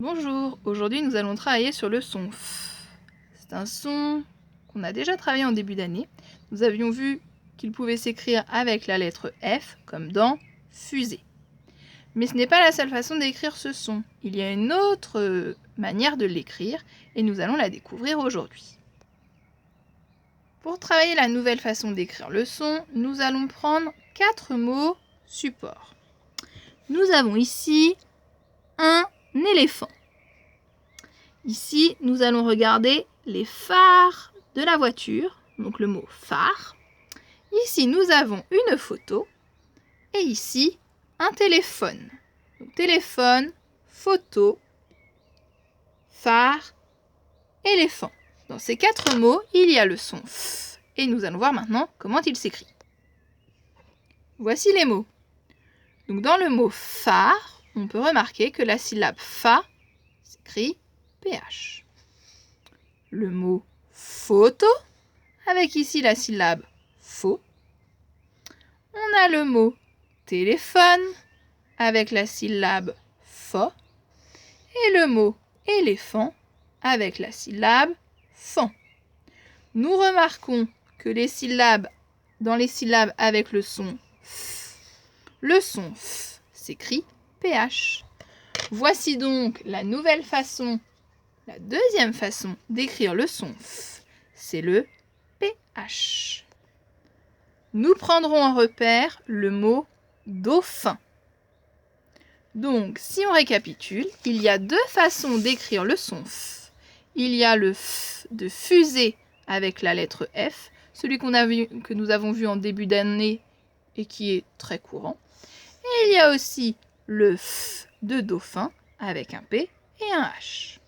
Bonjour, aujourd'hui nous allons travailler sur le son F. C'est un son qu'on a déjà travaillé en début d'année. Nous avions vu qu'il pouvait s'écrire avec la lettre F, comme dans fusée. Mais ce n'est pas la seule façon d'écrire ce son. Il y a une autre manière de l'écrire et nous allons la découvrir aujourd'hui. Pour travailler la nouvelle façon d'écrire le son, nous allons prendre 4 mots support. Nous avons ici un éléphant. Ici, nous allons regarder les phares de la voiture, donc le mot phare. Ici, nous avons une photo et ici, un téléphone. Donc, téléphone, photo, phare, éléphant. Dans ces 4 mots, il y a le son F et nous allons voir maintenant comment il s'écrit. Voici les mots. Donc, dans le mot phare, on peut remarquer que la syllabe fa s'écrit PH. Le mot photo, avec ici la syllabe faux. On a le mot téléphone, avec la syllabe fo. Et le mot éléphant, avec la syllabe fan. Nous remarquons que dans les syllabes avec le son F s'écrit PH. Voici donc la deuxième façon d'écrire le son F, c'est le PH. Nous prendrons en repère le mot dauphin. Donc, si on récapitule, il y a 2 façons d'écrire le son F. Il y a le F de fusée avec la lettre F, celui que nous avons vu en début d'année et qui est très courant. Et il y a aussi le F de dauphin avec un P et un H.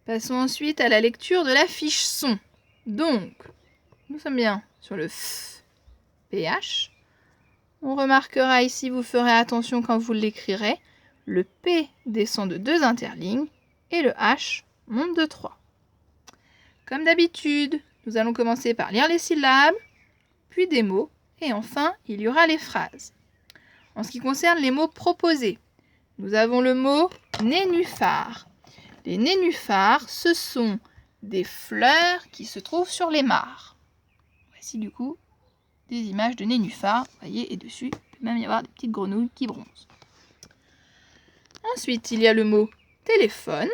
Passons ensuite à la lecture de la fiche son. Donc, nous sommes bien sur le F, PH. On remarquera ici, vous ferez attention quand vous l'écrirez, le P descend de 2 interlignes et le H monte de 3. Comme d'habitude, nous allons commencer par lire les syllabes, puis des mots, et enfin, il y aura les phrases. En ce qui concerne les mots proposés, nous avons le mot nénuphar. Les nénuphars, ce sont des fleurs qui se trouvent sur les mares. Voici du coup des images de nénuphars. Vous voyez, et dessus, il peut même y avoir des petites grenouilles qui bronzent. Ensuite, il y a le mot téléphone,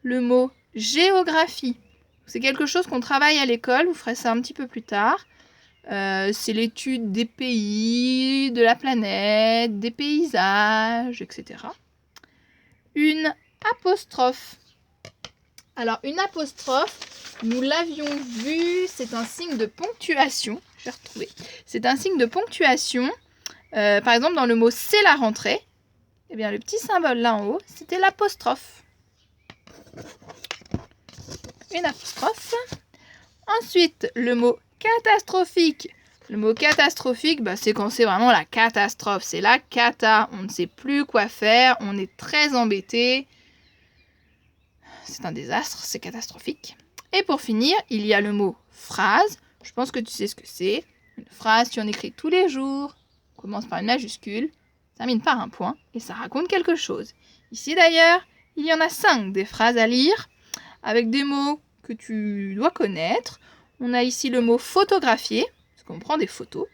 le mot géographie. C'est quelque chose qu'on travaille à l'école, vous ferez ça un petit peu plus tard. C'est l'étude des pays, de la planète, des paysages, etc. Une apostrophe. Alors, une apostrophe, nous l'avions vu, c'est un signe de ponctuation. Je vais retrouver. C'est un signe de ponctuation. Par exemple, dans le mot « c'est la rentrée », eh bien, le petit symbole là en haut, c'était l'apostrophe. Une apostrophe. Ensuite, le mot catastrophique. Le mot catastrophique, c'est quand c'est vraiment la catastrophe. C'est la cata. On ne sait plus quoi faire. On est très embêté. C'est un désastre. C'est catastrophique. Et pour finir, il y a le mot phrase. Je pense que tu sais ce que c'est. Une phrase, tu en écris tous les jours. On commence par une majuscule, termine par un point et ça raconte quelque chose. Ici d'ailleurs, il y en a 5 des phrases à lire avec des mots que tu dois connaître. On a ici le mot photographier, parce qu'on prend des photos.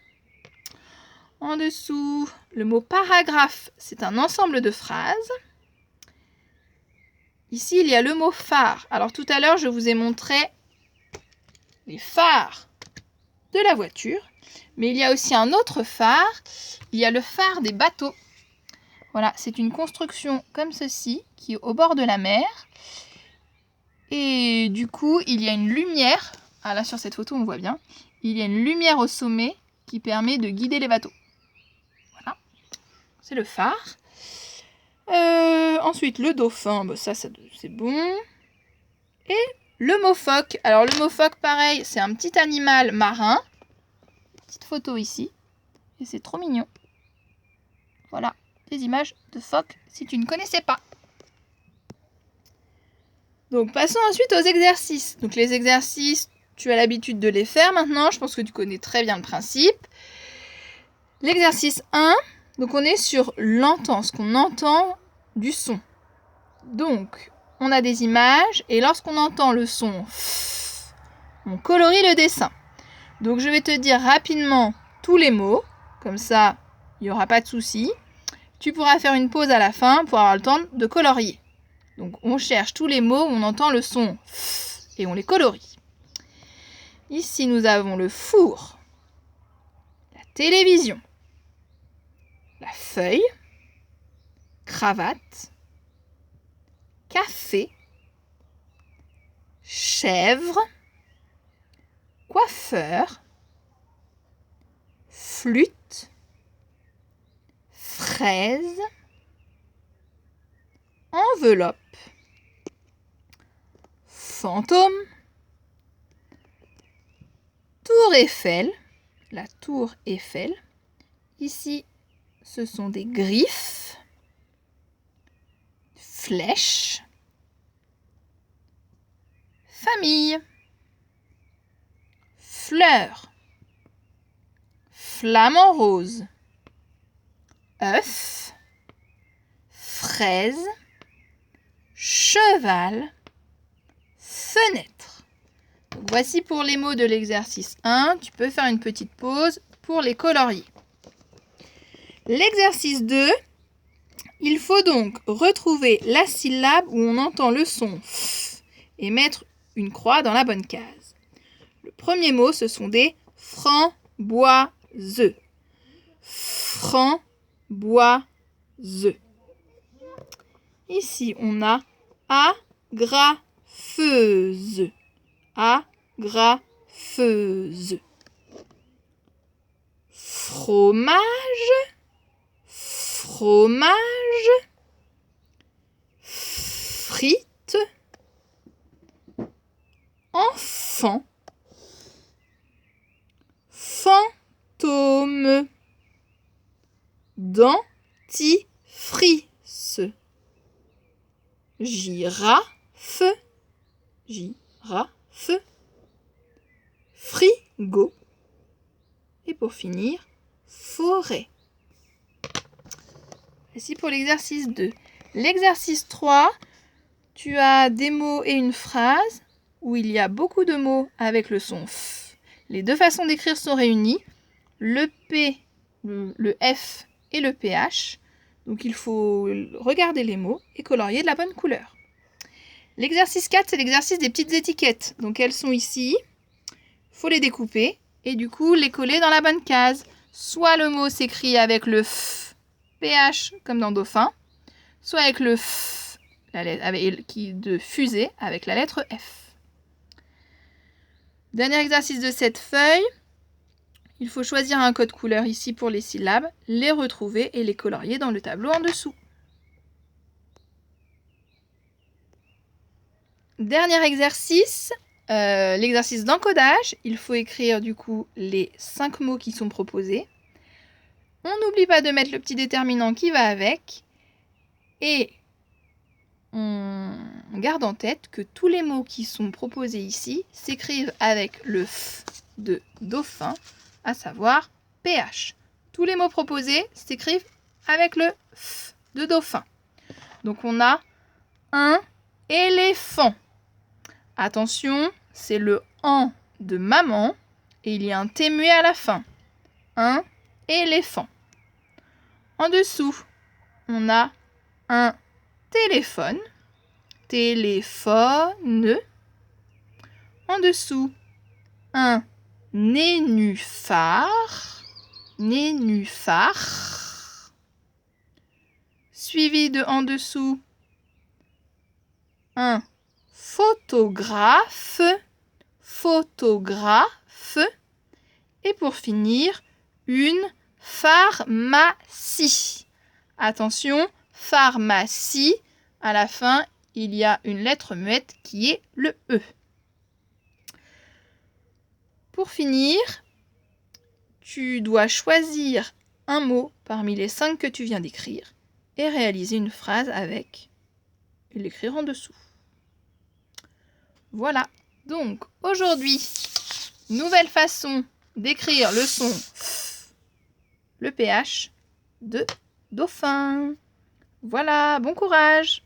En dessous, le mot paragraphe, c'est un ensemble de phrases. Ici, il y a le mot phare. Alors tout à l'heure, je vous ai montré les phares de la voiture, mais il y a aussi un autre phare. Il y a le phare des bateaux. Voilà, c'est une construction comme ceci, qui est au bord de la mer. Et du coup, il y a une lumière. Ah là, sur cette photo, on voit bien. Il y a une lumière au sommet qui permet de guider les bateaux. Voilà, c'est le phare. Ensuite, le dauphin, ça c'est bon. Et le mot phoque. Alors, le mot phoque, pareil, c'est un petit animal marin. Petite photo ici. Et c'est trop mignon. Voilà, des images de phoques si tu ne connaissais pas. Donc, passons ensuite aux exercices. Donc, les exercices, tu as l'habitude de les faire maintenant. Je pense que tu connais très bien le principe. L'exercice 1, Donc on est sur l'entend, ce qu'on entend du son. Donc on a des images et lorsqu'on entend le son F, on colorie le dessin. Donc je vais te dire rapidement tous les mots, comme ça il n'y aura pas de souci. Tu pourras faire une pause à la fin pour avoir le temps de colorier. Donc on cherche tous les mots où on entend le son F et on les colorie. Ici nous avons le four, la télévision, la feuille, cravate, café, chèvre, coiffeur, flûte, fraise, enveloppe, fantôme, tour Eiffel, la tour Eiffel. Ici, ce sont des griffes, flèches, famille, fleurs, flamant rose, œuf, fraise, cheval, fenêtre. Donc voici pour les mots de l'exercice 1. Tu peux faire une petite pause pour les colorier. L'exercice 2, il faut donc retrouver la syllabe où on entend le son F et mettre une croix dans la bonne case. Le premier mot, ce sont des framboiseux. Framboiseux. Ici, on a agrafeuse. Agrafeuse. Fromage. Fromage. Frites. Enfant. Fantôme. Dentifrice. Girafe. Girafe. Frigo. Et pour finir, forêt. Voici pour l'exercice 2. L'exercice 3, tu as des mots et une phrase où il y a beaucoup de mots avec le son F. Les deux façons d'écrire sont réunies, le P, le F et le PH. Donc il faut regarder les mots et colorier de la bonne couleur. L'exercice 4, c'est l'exercice des petites étiquettes. Donc elles sont ici, il faut les découper et du coup les coller dans la bonne case. Soit le mot s'écrit avec le F, PH comme dans dauphin, soit avec le F, de fusée avec la lettre F. Dernier exercice de cette feuille, il faut choisir un code couleur ici pour les syllabes, les retrouver et les colorier dans le tableau en dessous. Dernier exercice, l'exercice d'encodage. Il faut écrire du coup les 5 mots qui sont proposés. On n'oublie pas de mettre le petit déterminant qui va avec. Et on garde en tête que tous les mots qui sont proposés ici s'écrivent avec le F de dauphin, à savoir PH. Tous les mots proposés s'écrivent avec le F de dauphin. Donc on a un éléphant. Attention, c'est le an de maman et il y a un T muet à la fin. Un éléphant. En dessous, on a un téléphone. Téléphone. En dessous, un nénuphar. Nénuphar. Suivi de en dessous, un photographe. Photographe. Et pour finir, une pharmacie. Attention, pharmacie, à la fin, il y a une lettre muette qui est le E. Pour finir, tu dois choisir un mot parmi les 5 que tu viens d'écrire et réaliser une phrase avec et l'écrire en dessous. Voilà, donc aujourd'hui, nouvelle façon d'écrire le son F, le PH de dauphin. Voilà, bon courage!